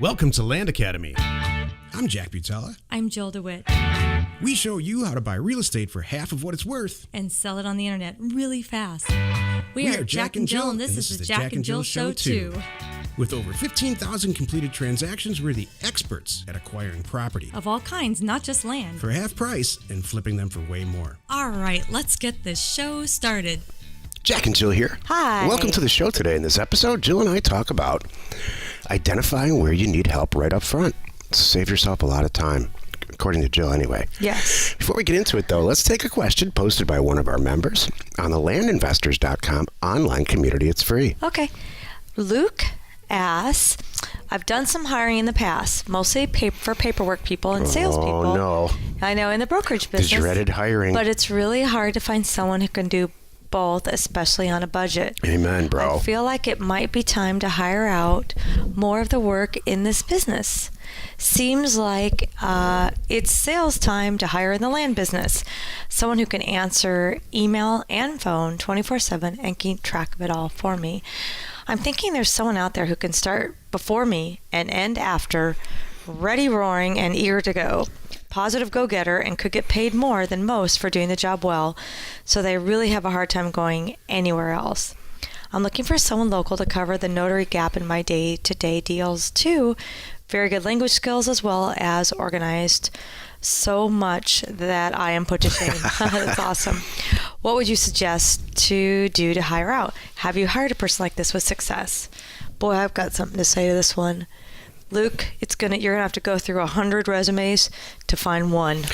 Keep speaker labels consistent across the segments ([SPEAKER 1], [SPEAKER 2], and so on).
[SPEAKER 1] Welcome to Land Academy. I'm Jack Butella.
[SPEAKER 2] I'm Jill DeWitt.
[SPEAKER 1] We show you how to buy real estate for half of what it's worth.
[SPEAKER 2] And sell it on the internet really fast.
[SPEAKER 1] We are Jack and Jill,
[SPEAKER 2] and this is the Jack and Jill Show too.
[SPEAKER 1] With over 15,000 completed transactions, we're the experts at acquiring property.
[SPEAKER 2] Of all kinds, not just land.
[SPEAKER 1] For half price and flipping them for way more.
[SPEAKER 2] All right, let's get this show started.
[SPEAKER 3] Jack and Jill here.
[SPEAKER 2] Hi.
[SPEAKER 3] Welcome to the show today. In this episode, Jill and I talk about identifying where you need help right up front. Save yourself a lot of time, according to Jill anyway.
[SPEAKER 2] Yes.
[SPEAKER 3] Before we get into it, though, let's take a question posted by one of our members on the landinvestors.com online community. It's free.
[SPEAKER 4] Okay. Luke asks, I've done some hiring in the past, mostly for paperwork people and salespeople.
[SPEAKER 3] Oh, no.
[SPEAKER 4] I know, in the brokerage business.
[SPEAKER 3] The dreaded hiring.
[SPEAKER 4] But it's really hard to find someone who can do both, especially on a budget.
[SPEAKER 3] Amen, bro.
[SPEAKER 4] I feel like it might be time to hire out more of the work in this business. Seems like it's sales time to hire in the land business. Someone who can answer email and phone 24/7 and keep track of it all for me. I'm thinking there's someone out there who can start before me and end after, ready roaring and eager to go. Positive go-getter and could get paid more than most for doing the job well, so they really have a hard time going anywhere else. I'm looking for someone local to cover the notary gap in my day-to-day deals too. Very good language skills as well as organized, so much that I am put to shame. That's awesome. What would you suggest to do to hire out? Have you hired a person like this with success? Boy, I've got something to say to this one. Luke, you're gonna have to go through 100 resumes to find one.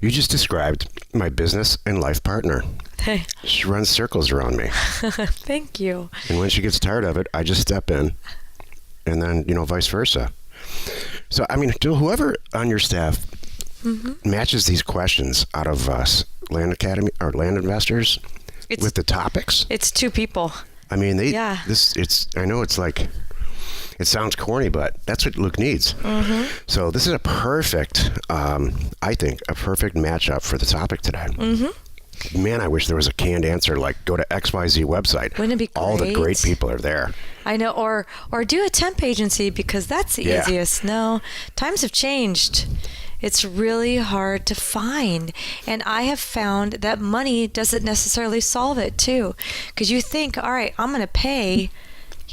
[SPEAKER 3] You just described my business and life partner.
[SPEAKER 4] Hey.
[SPEAKER 3] She runs circles around me.
[SPEAKER 4] Thank you.
[SPEAKER 3] And when she gets tired of it, I just step in. And then, vice versa. So, Jill, whoever on your staff matches these questions out of us, Land Academy or Land Investors, with the topics.
[SPEAKER 4] It's two people.
[SPEAKER 3] I know it's like, it sounds corny, but that's what Luke needs. Mm-hmm. So this is a perfect, I think, a perfect matchup for the topic today. Mm-hmm. Man, I wish there was a canned answer, like go to XYZ website.
[SPEAKER 4] Wouldn't it be great?
[SPEAKER 3] All the great people are there.
[SPEAKER 4] I know, or do a temp agency because that's the easiest. No, times have changed. It's really hard to find. And I have found that money doesn't necessarily solve it too. Because you think, all right, I'm going to pay,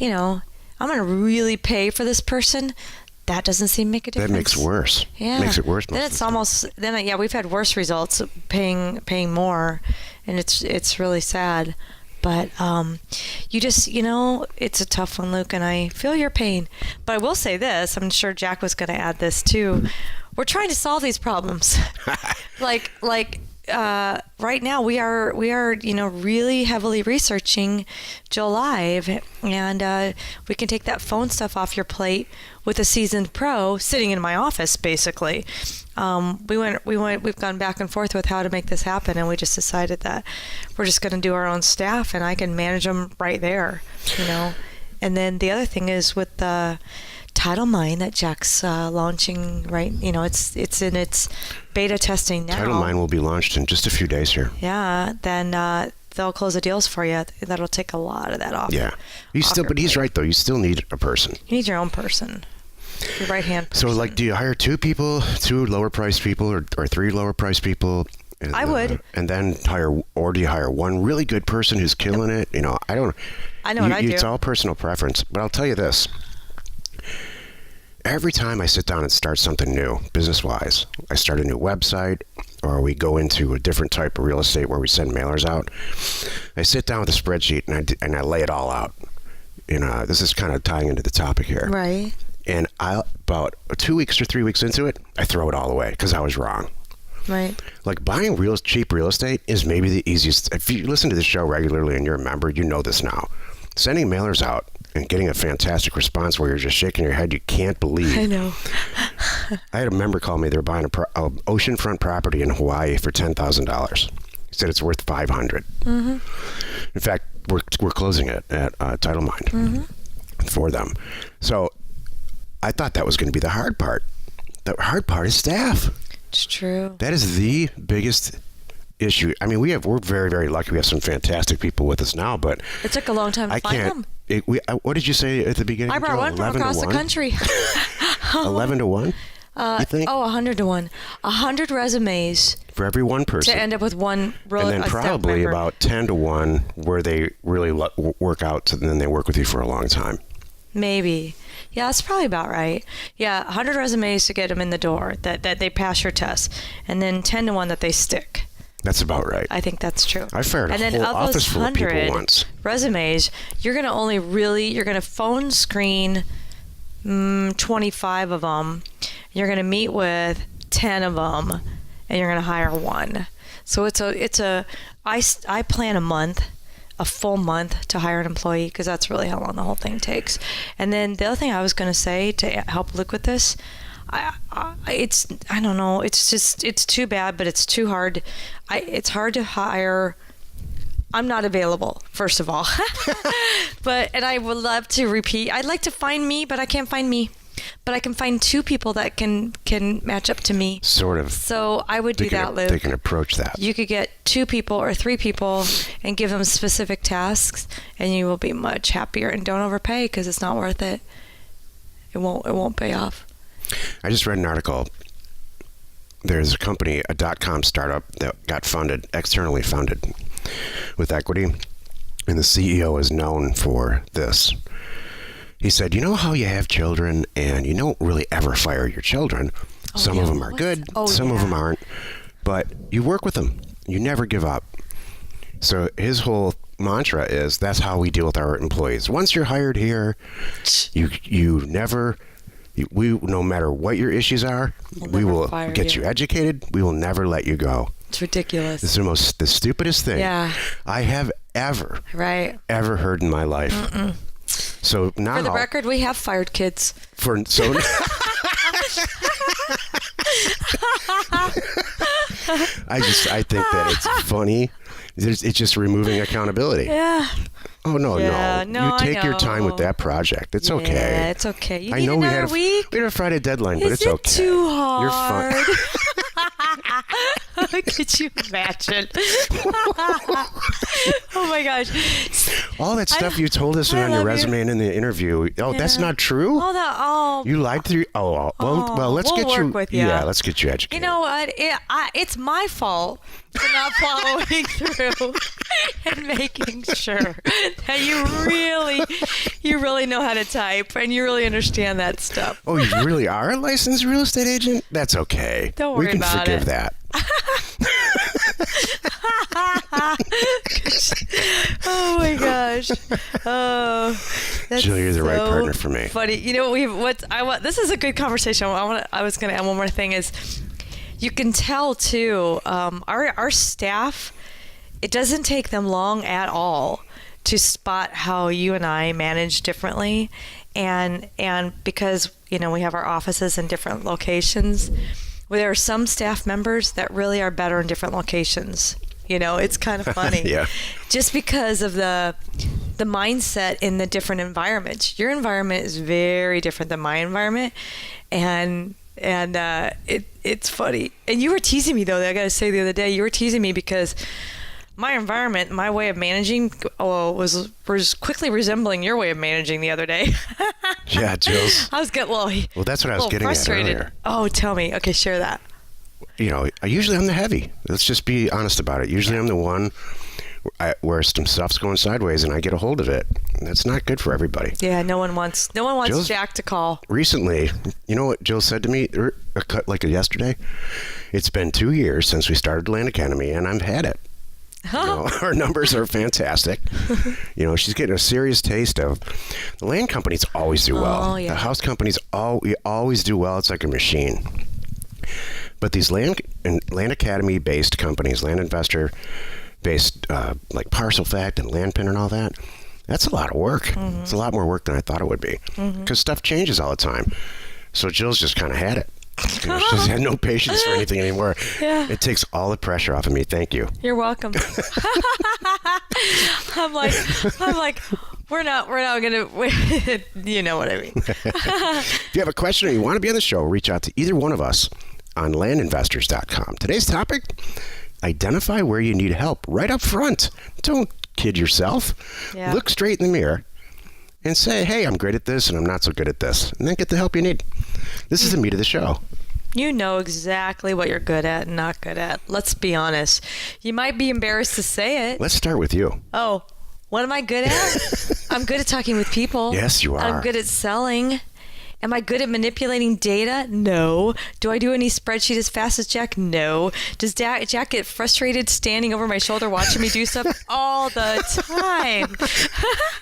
[SPEAKER 4] I'm going to really pay for this person. That doesn't seem to make a difference.
[SPEAKER 3] That makes it worse.
[SPEAKER 4] Yeah.
[SPEAKER 3] Makes it worse.
[SPEAKER 4] We've had worse results paying more, and it's really sad. But it's a tough one, Luke, and I feel your pain. But I will say this, I'm sure Jack was going to add this too. We're trying to solve these problems. Right now we are really heavily researching Jill Live, and we can take that phone stuff off your plate with a seasoned pro sitting in my office basically. We've gone back and forth with how to make this happen, and we just decided that we're just going to do our own staff, and I can manage them right there, And then the other thing is with the Title Mine that Jack's launching, right? It's in its beta testing now.
[SPEAKER 3] Title Mine will be launched in just a few days here.
[SPEAKER 4] Yeah, then they'll close the deals for you. That'll take a lot of that off.
[SPEAKER 3] Yeah, but he's right though. You still need a person.
[SPEAKER 4] You need your own person, your right hand person.
[SPEAKER 3] So, do you hire two lower priced people, or three lower priced people? And,
[SPEAKER 4] I would.
[SPEAKER 3] And then do you hire one really good person who's killing it? I don't.
[SPEAKER 4] I know what I do.
[SPEAKER 3] It's all personal preference, but I'll tell you this. Every time I sit down and start something new, business-wise, I start a new website, or we go into a different type of real estate where we send mailers out, I sit down with a spreadsheet and I lay it all out. This is kind of tying into the topic here.
[SPEAKER 4] Right.
[SPEAKER 3] And about 2 weeks or 3 weeks into it, I throw it all away because I was wrong.
[SPEAKER 4] Right.
[SPEAKER 3] Like buying cheap real estate is maybe the easiest. If you listen to the show regularly and you're a member, you know this now. Sending mailers out and getting a fantastic response where you're just shaking your head, you can't believe.
[SPEAKER 4] I know.
[SPEAKER 3] I had a member call me. They're buying a oceanfront property in Hawaii for $10,000. He said it's worth $500. Mm-hmm. In fact, we're closing it at Title Mine for them. So I thought that was going to be the hard part. The hard part is staff.
[SPEAKER 4] It's true.
[SPEAKER 3] That is the biggest issue. We're very, very lucky. We have some fantastic people with us now, but
[SPEAKER 4] it took a long time to find them.
[SPEAKER 3] What did you say at the beginning?
[SPEAKER 4] I brought one from across the country.
[SPEAKER 3] 11 to 1? You think?
[SPEAKER 4] 100 to 1. 100 resumes
[SPEAKER 3] For every one person.
[SPEAKER 4] to end up with one
[SPEAKER 3] And then
[SPEAKER 4] a staff
[SPEAKER 3] probably
[SPEAKER 4] member.
[SPEAKER 3] about 10 to 1 where they really work out, and then they work with you for a long time.
[SPEAKER 4] Maybe. Yeah, that's probably about right. Yeah, 100 resumes to get them in the door, that they pass your test. And then 10 to 1 that they stick.
[SPEAKER 3] That's about right.
[SPEAKER 4] I think that's true.
[SPEAKER 3] I fired a
[SPEAKER 4] and then
[SPEAKER 3] whole
[SPEAKER 4] of
[SPEAKER 3] office
[SPEAKER 4] those
[SPEAKER 3] full of people
[SPEAKER 4] 100
[SPEAKER 3] once.
[SPEAKER 4] resumes, you're going to phone screen 25 of them. You're going to meet with 10 of them, and you're going to hire one. So I plan a full month to hire an employee, because that's really how long the whole thing takes. And then the other thing I was going to say to help Luke with this, I don't know, it's too bad, but it's too hard. It's hard to hire. I'm not available, first of all. And I would love to repeat. I'd like to find me, but I can't find me. But I can find 2 people that can match up to me.
[SPEAKER 3] Sort of.
[SPEAKER 4] So I would do that, Luke.
[SPEAKER 3] They can approach that.
[SPEAKER 4] You could get 2 people or 3 people and give them specific tasks, and you will be much happier. And don't overpay, because it's not worth it. It won't pay off.
[SPEAKER 3] I just read an article. There's a company, a .com startup that got externally funded with equity, and the CEO is known for this. He said, you know how you have children and you don't really ever fire your children? Some of them are good, some of them aren't, but you work with them. You never give up. So his whole mantra is, that's how we deal with our employees. Once you're hired here, you never... no matter what your issues are, we will get you educated. We will never let you go.
[SPEAKER 4] It's ridiculous.
[SPEAKER 3] It's the stupidest thing I have ever heard in my life.
[SPEAKER 4] Mm-mm.
[SPEAKER 3] So now,
[SPEAKER 4] for the record, we have fired kids.
[SPEAKER 3] I think that it's funny. It's just removing accountability.
[SPEAKER 4] Yeah.
[SPEAKER 3] Oh, no. You take your
[SPEAKER 4] I
[SPEAKER 3] time with
[SPEAKER 4] know.
[SPEAKER 3] that project. It's okay.
[SPEAKER 4] Yeah, it's okay. You
[SPEAKER 3] I
[SPEAKER 4] need
[SPEAKER 3] know we
[SPEAKER 4] another week?
[SPEAKER 3] had a Friday deadline, but it's
[SPEAKER 4] Is it
[SPEAKER 3] okay.
[SPEAKER 4] too hard?
[SPEAKER 3] You're fine.
[SPEAKER 4] Could you imagine? Oh my gosh.
[SPEAKER 3] All that stuff you told us on your resume and in the interview. Oh, that's not true? You lied through. Well, let's
[SPEAKER 4] we'll
[SPEAKER 3] get
[SPEAKER 4] work
[SPEAKER 3] you.
[SPEAKER 4] with you.
[SPEAKER 3] Yeah, let's get you educated.
[SPEAKER 4] You know what? It's my fault for not following through and making sure that you really know how to type and you really understand that stuff.
[SPEAKER 3] Oh, you really are a licensed real estate agent? That's okay.
[SPEAKER 4] Don't worry about it.
[SPEAKER 3] We can forgive that.
[SPEAKER 4] Oh my gosh! Oh, that's
[SPEAKER 3] Jill, you're the right
[SPEAKER 4] so
[SPEAKER 3] partner for me.
[SPEAKER 4] Funny, you know this is a good conversation. I was going to add one more thing. Is you can tell too. Our staff, it doesn't take them long at all to spot how you and I manage differently, and because we have our offices in different locations. There are some staff members that really are better in different locations. It's kind of funny.
[SPEAKER 3] Yeah.
[SPEAKER 4] Just because of the mindset in the different environments. Your environment is very different than my environment, and it's funny. And you were teasing me though. I got to say, the other day you were teasing me because my environment, my way of managing, was quickly resembling your way of managing the other day.
[SPEAKER 3] Yeah, Jill's.
[SPEAKER 4] I was getting
[SPEAKER 3] well, that's what I was getting
[SPEAKER 4] frustrated.
[SPEAKER 3] at earlier.
[SPEAKER 4] Oh, tell me. Okay, share that.
[SPEAKER 3] Usually I'm the heavy. Let's just be honest about it. Usually I'm the one where some stuff's going sideways and I get a hold of it. That's not good for everybody.
[SPEAKER 4] Yeah, no one wants Jack to call.
[SPEAKER 3] Recently, you know what Jill said to me yesterday? It's been 2 years since we started Land Academy and I've had it. Our numbers are fantastic. She's getting a serious taste of the land companies always do well.
[SPEAKER 4] Oh, yeah.
[SPEAKER 3] The house companies always do well. It's like a machine. But these Land Academy based companies, land investor based, like Parcel Fact and Landpin and all that, that's a lot of work. Mm-hmm. It's a lot more work than I thought it would be because stuff changes all the time. So Jill's just kind of had it. She just had no patience for anything anymore. Yeah. It takes all the pressure off of me. Thank you.
[SPEAKER 4] You're welcome. I'm like, we're not gonna. You know what I mean.
[SPEAKER 3] If you have a question or you want to be on the show, reach out to either one of us on landinvestors.com. Today's topic: identify where you need help right up front. Don't kid yourself. Yeah. Look straight in the mirror and say, "Hey, I'm great at this, and I'm not so good at this," and then get the help you need. This is the meat of the show.
[SPEAKER 4] You know exactly what you're good at and not good at. Let's be honest. You might be embarrassed to say it.
[SPEAKER 3] Let's start with you.
[SPEAKER 4] Oh, what am I good at? I'm good at talking with people.
[SPEAKER 3] Yes, you are.
[SPEAKER 4] I'm good at selling. Am I good at manipulating data? No. Do I do any spreadsheet as fast as Jack? No. Does Jack get frustrated standing over my shoulder watching me do stuff? All the time.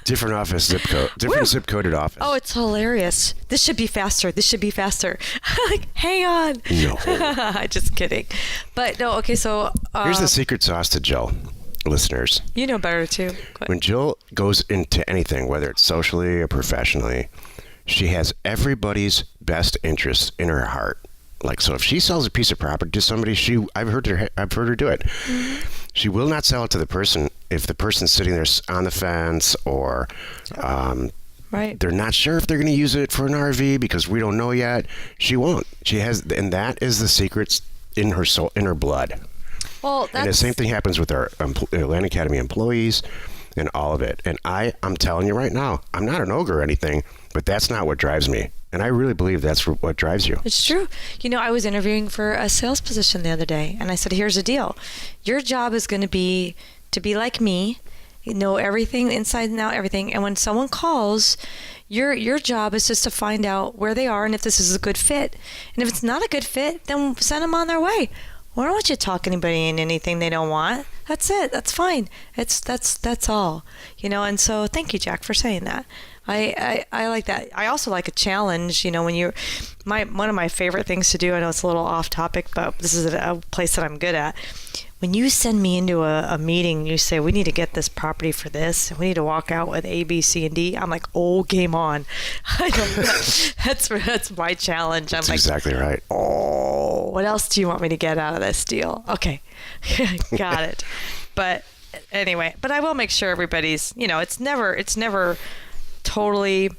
[SPEAKER 3] Different office zip code. Different zip coded office.
[SPEAKER 4] Oh, it's hilarious. This should be faster. This should be faster. Like, hang on.
[SPEAKER 3] No.
[SPEAKER 4] Just kidding. But no, okay, so...
[SPEAKER 3] Here's the secret sauce to Jill, listeners.
[SPEAKER 4] You know better, too.
[SPEAKER 3] When Jill goes into anything, whether it's socially or professionally, she has everybody's best interests in her heart. Like, so if she sells a piece of property to somebody, I've heard her do it.
[SPEAKER 4] Mm-hmm.
[SPEAKER 3] She will not sell it to the person if the person's sitting there on the fence or
[SPEAKER 4] Right.
[SPEAKER 3] they're not sure if they're going to use it for an RV because we don't know yet. She won't. She has, and that is the secrets in her soul, in her blood.
[SPEAKER 4] Well,
[SPEAKER 3] And the same thing happens with our Land Academy employees and all of it. And I'm telling you right now, I'm not an ogre or anything, but that's not what drives me. And I really believe that's what drives you.
[SPEAKER 4] It's true. You know, I was interviewing for a sales position the other day, and I said, here's the deal. Your job is going to be like me, you know everything inside and out, everything. And when someone calls, your job is just to find out where they are and if this is a good fit. And if it's not a good fit, then send them on their way. Why don't you talk anybody in anything they don't want? That's it. That's fine. That's all. You know, and so thank you, Jack, for saying that. I like that. I also like a challenge, you know, when one of my favorite things to do, I know it's a little off topic, but this is a place that I'm good at. When you send me into a meeting, you say, we need to get this property for this, and we need to walk out with A, B, C, and D. I'm like, oh, game on. That's my challenge. I'm
[SPEAKER 3] That's
[SPEAKER 4] like,
[SPEAKER 3] exactly right.
[SPEAKER 4] oh, what else do you want me to get out of this deal? Okay, got it. But anyway, but I will make sure everybody's, you know, it's never totally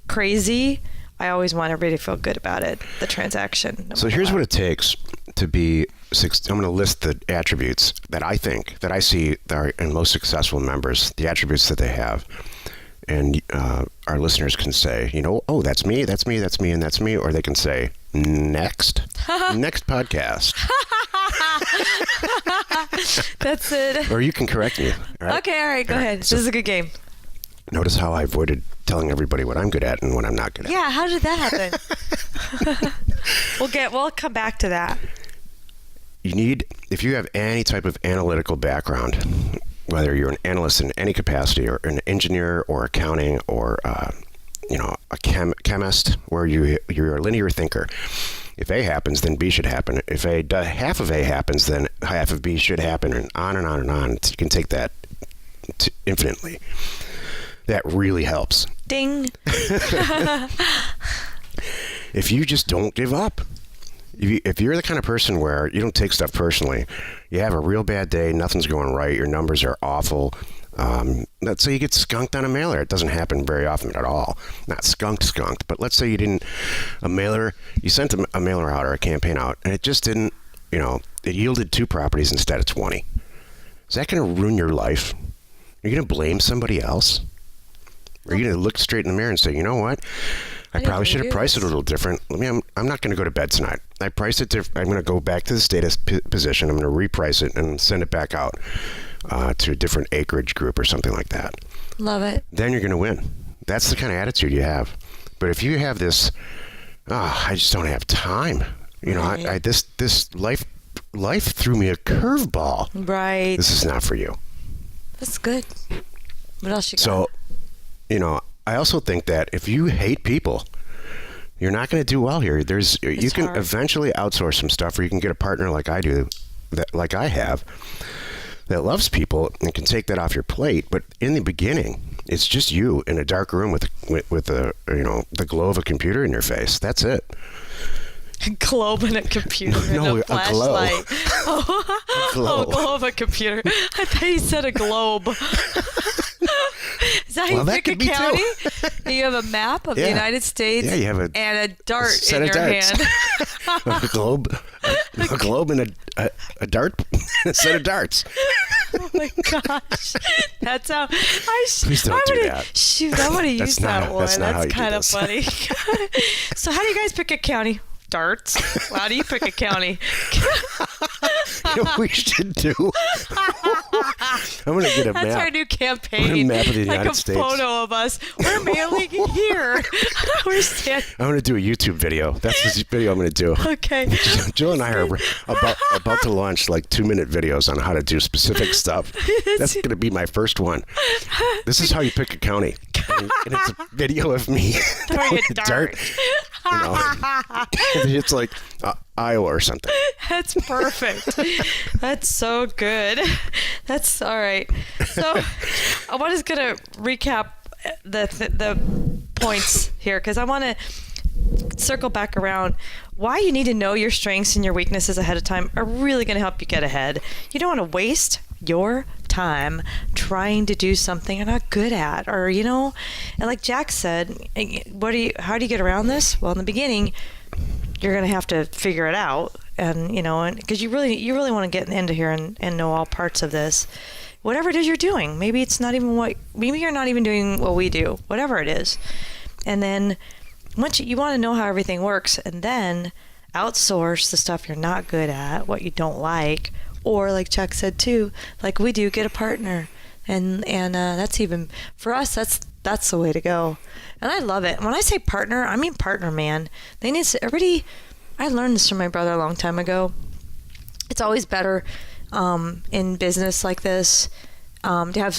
[SPEAKER 4] crazy. I always want everybody to feel good about it, the transaction.
[SPEAKER 3] So here's what it takes to be. I'm going to list the attributes that I see that are in most successful members, the attributes that they have. And our listeners can say, you know, oh, that's me, and that's me. Or they can say, next podcast.
[SPEAKER 4] That's it.
[SPEAKER 3] Or you can correct me. All right?
[SPEAKER 4] Okay, all right, go ahead.
[SPEAKER 3] So
[SPEAKER 4] this is a good game.
[SPEAKER 3] Notice how I avoided telling everybody what I'm good at and what I'm not good at.
[SPEAKER 4] Yeah, how did that happen? We'll come back to that.
[SPEAKER 3] If you have any type of analytical background, whether you're an analyst in any capacity or an engineer or accounting or a chemist, where you're a linear thinker. If A happens, then B should happen. If half of A happens, then half of B should happen, and on and on and on. You can take that infinitely. That really helps.
[SPEAKER 4] Ding.
[SPEAKER 3] If you just don't give up. If you're the kind of person where you don't take stuff personally, you have a real bad day, nothing's going right, your numbers are awful. Let's say you get skunked on a mailer. It doesn't happen very often at all. Not skunked, but let's say you sent a mailer out or a campaign out, and it just didn't, it yielded 2 properties instead of 20. Is that going to ruin your life? Are you going to blame somebody else? Or are you going to look straight in the mirror and say, you know what? I probably should have priced it a little different. I'm not going to go to bed tonight. I priced it different. I'm going to go back to the status position. I'm going to reprice it and send it back out to a different acreage group or something like that.
[SPEAKER 4] Love it.
[SPEAKER 3] Then you're going to win. That's the kind of attitude you have. But if you have this, I just don't have time.
[SPEAKER 4] Right.
[SPEAKER 3] This life threw me a curveball.
[SPEAKER 4] Right.
[SPEAKER 3] This is not for you.
[SPEAKER 4] That's good. What else you got?
[SPEAKER 3] So, I also think that if you hate people, you're not going to do well here. You can eventually outsource some stuff, or you can get a partner like I do, like I have, that loves people and can take that off your plate. But in the beginning, it's just you in a dark room with the glow of a computer in your face. That's it.
[SPEAKER 4] A globe and a computer and a flashlight.
[SPEAKER 3] A glow.
[SPEAKER 4] Oh, glow of a computer. I thought you said a globe. Is that how you pick a county? You have a map of the United States and a dart in your hand.
[SPEAKER 3] a globe and a dart, a set of darts.
[SPEAKER 4] Oh my gosh, that's how
[SPEAKER 3] Please don't do that.
[SPEAKER 4] Shoot, I'm gonna use that one.
[SPEAKER 3] That's not how you
[SPEAKER 4] That's
[SPEAKER 3] do
[SPEAKER 4] kind of
[SPEAKER 3] this.
[SPEAKER 4] funny. So, how do you guys pick a county? Darts. How do you pick a county?
[SPEAKER 3] You know what we should do? I'm going to get a
[SPEAKER 4] That's
[SPEAKER 3] map.
[SPEAKER 4] our new campaign.
[SPEAKER 3] I'm gonna map of the
[SPEAKER 4] like
[SPEAKER 3] United
[SPEAKER 4] a
[SPEAKER 3] States.
[SPEAKER 4] photo of us. We're mailing here. We're standing.
[SPEAKER 3] I'm going to do a YouTube video. That's the video I'm going to do.
[SPEAKER 4] Okay.
[SPEAKER 3] Jill and I are about to launch like 2-minute videos on how to do specific stuff. That's going to be my first one. This is how you pick a county. And it's a video of me
[SPEAKER 4] Throwing a dart.
[SPEAKER 3] You know, it's like Iowa or something.
[SPEAKER 4] That's perfect. That's so good. That's all right. So I was going to recap the points here because I want to circle back around. Why you need to know your strengths and your weaknesses ahead of time are really going to help you get ahead. You don't want to waste your time trying to do something you're not good at, or and like Jack said, how do you get around this? Well, in the beginning, you're going to have to figure it out, and because you really want to get into here and know all parts of this. Whatever it is you're doing, maybe you're not even doing what we do, whatever it is. And then once you want to know how everything works, and then outsource the stuff you're not good at, what you don't like, or like Chuck said too, like we do, get a partner, and that's even for us. That's the way to go, and I love it. When I say partner, I mean partner, man. Everybody. I learned this from my brother a long time ago. It's always better in business like this to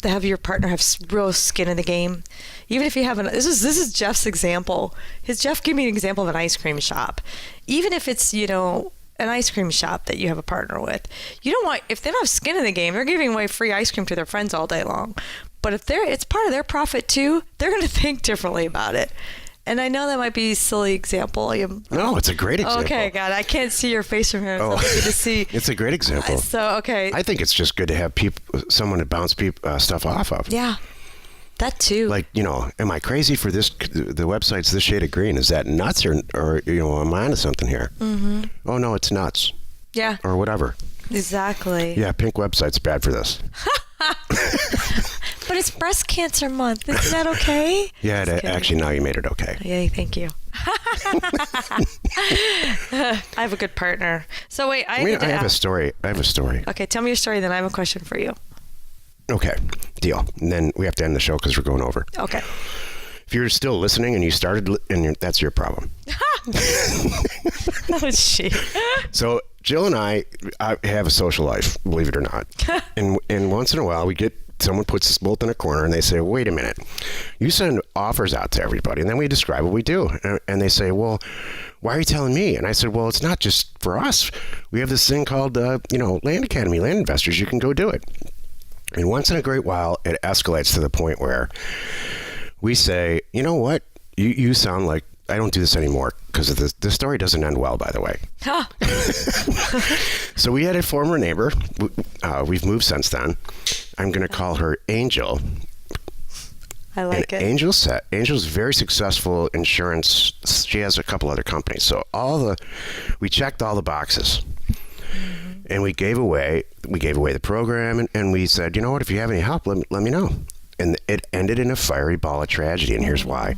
[SPEAKER 4] have your partner have real skin in the game. Even if you have this is Jeff's example. Jeff gave me an example of an ice cream shop. Even if it's an ice cream shop that you have a partner with, you don't want, if they don't have skin in the game, they're giving away free ice cream to their friends all day long. But if it's part of their profit too, they're going to think differently about it. And I know that might be a silly example.
[SPEAKER 3] No, it's a great example.
[SPEAKER 4] Okay, God, I can't see your face from here. So I'm looking to see.
[SPEAKER 3] It's a great example.
[SPEAKER 4] So, okay.
[SPEAKER 3] I think it's just good to have someone to bounce stuff off of.
[SPEAKER 4] Yeah, that too.
[SPEAKER 3] Like, am I crazy for this? The website's this shade of green. Is that nuts or am I onto something here? Mm-hmm. Oh, no, it's nuts.
[SPEAKER 4] Yeah.
[SPEAKER 3] Or whatever.
[SPEAKER 4] Exactly.
[SPEAKER 3] Yeah, pink website's bad for this.
[SPEAKER 4] But it's breast cancer month. Isn't that okay?
[SPEAKER 3] Yeah, actually, now you made it okay.
[SPEAKER 4] Yay, thank you. I have a good partner. So wait, I have
[SPEAKER 3] a story.
[SPEAKER 4] Okay, tell me your story, then I have a question for you. Okay.
[SPEAKER 3] Deal. And then we have to end the show because we're going over.
[SPEAKER 4] Okay.
[SPEAKER 3] If you're still listening and you started, that's your problem.
[SPEAKER 4] Oh, shit.
[SPEAKER 3] So Jill and I have a social life, believe it or not. and once in a while, someone puts us both in a corner and they say, wait a minute, you send offers out to everybody. And then we describe what we do. And they say, well, why are you telling me? And I said, well, it's not just for us. We have this thing called, Land Academy, Land Investors. You can go do it. And once in a great while, it escalates to the point where we say, you know what? You sound like I don't do this anymore because the story doesn't end well, by the way.
[SPEAKER 4] Huh.
[SPEAKER 3] So we had a former neighbor. We've moved since then. I'm going to call her Angel.
[SPEAKER 4] I like it.
[SPEAKER 3] Angel's very successful insurance. She has a couple other companies. So we checked all the boxes. Mm-hmm. And we gave away the program, and we said, you know what, if you have any help, let me know. And it ended in a fiery ball of tragedy, and here's why.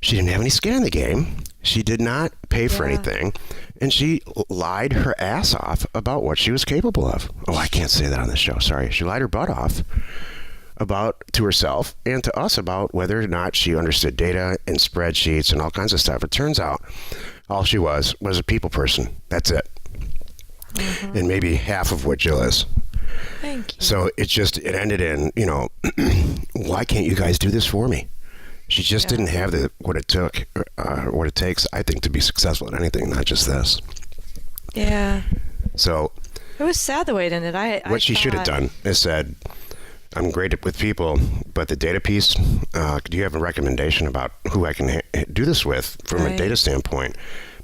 [SPEAKER 3] She didn't have any skin in the game. She did not pay for anything, and she lied her ass off about what she was capable of. Oh, I can't say that on the show. Sorry. She lied her butt off to herself and to us about whether or not she understood data and spreadsheets and all kinds of stuff. It turns out all she was a people person. That's it. Mm-hmm. And maybe half of what Jill is.
[SPEAKER 4] Thank you.
[SPEAKER 3] So it ended in, why can't you guys do this for me? She just didn't have what it takes, I think, to be successful at anything, not just this.
[SPEAKER 4] Yeah.
[SPEAKER 3] So
[SPEAKER 4] it was sad the way it ended.
[SPEAKER 3] What she should have done is said, I'm great with people, but the data piece, do you have a recommendation about who I can do this with from a data standpoint?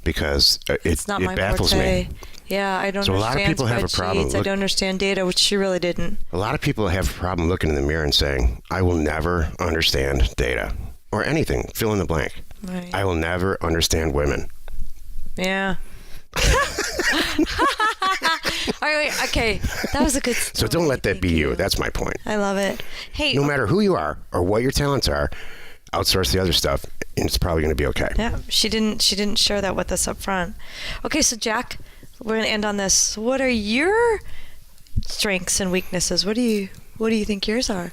[SPEAKER 3] Because it baffles me.
[SPEAKER 4] Yeah, I don't understand.
[SPEAKER 3] So a lot of people have a problem.
[SPEAKER 4] I don't understand data, which she really didn't.
[SPEAKER 3] A lot of people have a problem looking in the mirror and saying, I will never understand data or anything. Fill in the blank.
[SPEAKER 4] Right.
[SPEAKER 3] I will never understand women.
[SPEAKER 4] Yeah. All right, okay. That was a good story.
[SPEAKER 3] So don't let that
[SPEAKER 4] Thank
[SPEAKER 3] be you. That's my point.
[SPEAKER 4] I love it. Hey,
[SPEAKER 3] No matter who you are or what your talents are, outsource the other stuff, and it's probably going to be okay.
[SPEAKER 4] yeah, she didn't share that with us up front. Okay, so Jack, we're going to end on this. What are your strengths and weaknesses? What do you think yours are?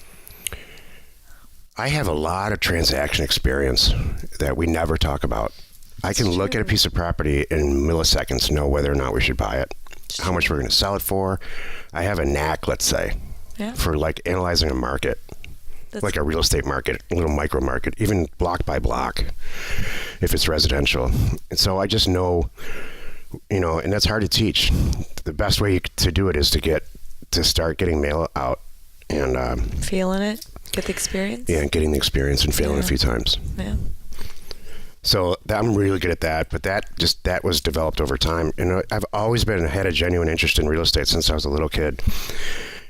[SPEAKER 3] I have a lot of transaction experience that we never talk about. I can look at a piece of property in milliseconds, know whether or not we should buy it, how much we're going to sell it for. I have a knack, let's say, for like analyzing a market, like a real estate market, a little micro market, even block by block, if it's residential. And so I just know, and that's hard to teach. The best way to do it is to start getting mail out and
[SPEAKER 4] Feeling it, get the experience.
[SPEAKER 3] Yeah, and getting the experience and failing a few times.
[SPEAKER 4] Yeah.
[SPEAKER 3] So I'm really good at that, but that was developed over time. And I've always had a genuine interest in real estate since I was a little kid.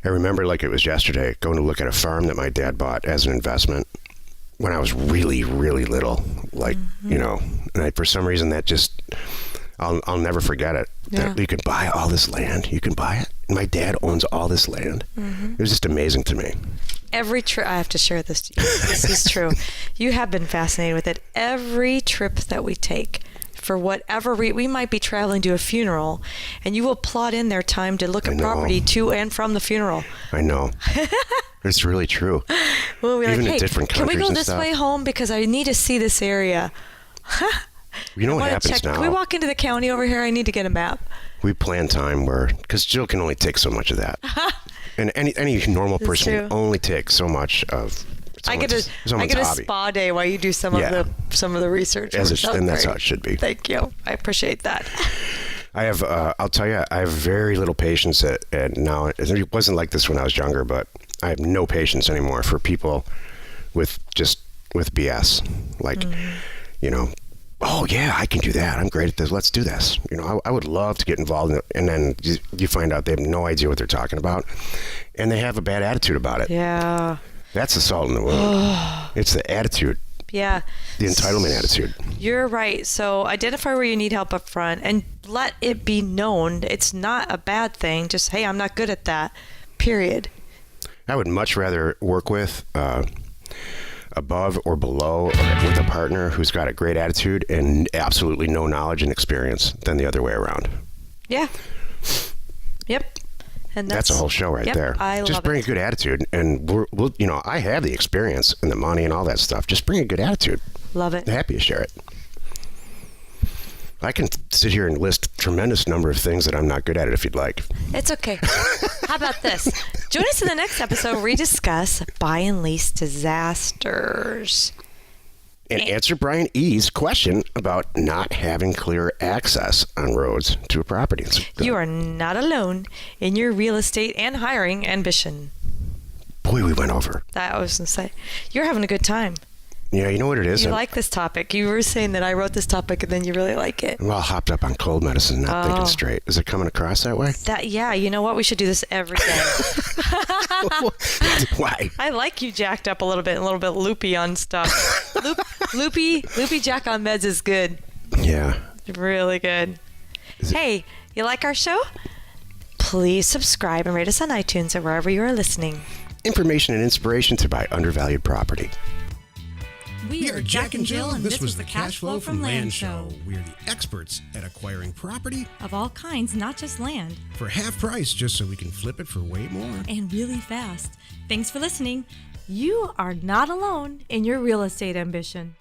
[SPEAKER 3] I remember like it was yesterday, going to look at a farm that my dad bought as an investment when I was really, really little. Like, and for some reason that just, I'll never forget it.
[SPEAKER 4] Yeah.
[SPEAKER 3] That you can buy all this land. You can buy it. And my dad owns all this land. It was just amazing to me.
[SPEAKER 4] Every trip, I have to share this to you. This is true. You have been fascinated with it. Every trip that we take, for whatever we might be traveling to a funeral, and you will plot in their time to look at property to and from the funeral.
[SPEAKER 3] I know. It's really true.
[SPEAKER 4] We'll be
[SPEAKER 3] Even
[SPEAKER 4] like,
[SPEAKER 3] in
[SPEAKER 4] hey,
[SPEAKER 3] different
[SPEAKER 4] can we
[SPEAKER 3] countries
[SPEAKER 4] go
[SPEAKER 3] and
[SPEAKER 4] this
[SPEAKER 3] stuff.
[SPEAKER 4] way home because I need to see this area?
[SPEAKER 3] You know what happens now?
[SPEAKER 4] Can we walk into the county over here? I need to get a map.
[SPEAKER 3] We plan time because Jill can only take so much of that. And any normal
[SPEAKER 4] That's
[SPEAKER 3] person
[SPEAKER 4] true.
[SPEAKER 3] can only take so much of
[SPEAKER 4] I get a
[SPEAKER 3] hobby.
[SPEAKER 4] spa day while you do some of the research.
[SPEAKER 3] And that's
[SPEAKER 4] Great.
[SPEAKER 3] how it should be.
[SPEAKER 4] Thank you. I appreciate that.
[SPEAKER 3] I have, I'll tell you, I have very little patience at now. It wasn't like this when I was younger, but I have no patience anymore for people with BS. Like, oh yeah, I can do that. I'm great at this. Let's do this. I would love to get involved in it. And then you find out they have no idea what they're talking about, and they have a bad attitude about it.
[SPEAKER 4] Yeah.
[SPEAKER 3] That's the salt in the wound. It's the attitude.
[SPEAKER 4] Yeah.
[SPEAKER 3] The entitlement attitude.
[SPEAKER 4] You're right. So identify where you need help up front and let it be known. It's not a bad thing. Just, hey, I'm not good at that. Period.
[SPEAKER 3] I would much rather work with above or below with a partner who's got a great attitude and absolutely no knowledge and experience than the other way around.
[SPEAKER 4] Yeah. Yep. And
[SPEAKER 3] that's a whole show right there.
[SPEAKER 4] I
[SPEAKER 3] just
[SPEAKER 4] love
[SPEAKER 3] bring
[SPEAKER 4] it.
[SPEAKER 3] a good attitude, and we'll I have the experience and the money and all that stuff. Just bring a good attitude.
[SPEAKER 4] Love it.
[SPEAKER 3] I'm happy to share it. I can sit here and list a tremendous number of things that I'm not good at if you'd like.
[SPEAKER 4] It's okay. How about this? Join us in the next episode where we discuss buy and lease disasters.
[SPEAKER 3] And answer Brian E.'s question about not having clear access on roads to a property.
[SPEAKER 4] You are not alone in your real estate and hiring ambition.
[SPEAKER 3] Boy, we went over.
[SPEAKER 4] I was going to say, you're having a good time.
[SPEAKER 3] Yeah, you know what it is?
[SPEAKER 4] You like this topic. You were saying that I wrote this topic and then you really like it.
[SPEAKER 3] I'm all hopped up on cold medicine, not thinking straight. Is it coming across that way?
[SPEAKER 4] Yeah, you know what? We should do this every day.
[SPEAKER 3] Why?
[SPEAKER 4] I like you jacked up a little bit loopy on stuff. Loopy Jack on meds is good.
[SPEAKER 3] Yeah.
[SPEAKER 4] Really good. Hey, you like our show? Please subscribe and rate us on iTunes or wherever you are listening.
[SPEAKER 3] Information and inspiration to buy undervalued property.
[SPEAKER 2] We are Jack and Jill, and
[SPEAKER 1] this was the Cash Flow from Land Show. We're the experts at acquiring property
[SPEAKER 2] Of all kinds, not just land.
[SPEAKER 1] for half price just so we can flip it for way more.
[SPEAKER 2] And really fast. Thanks for listening. You are not alone in your real estate ambition.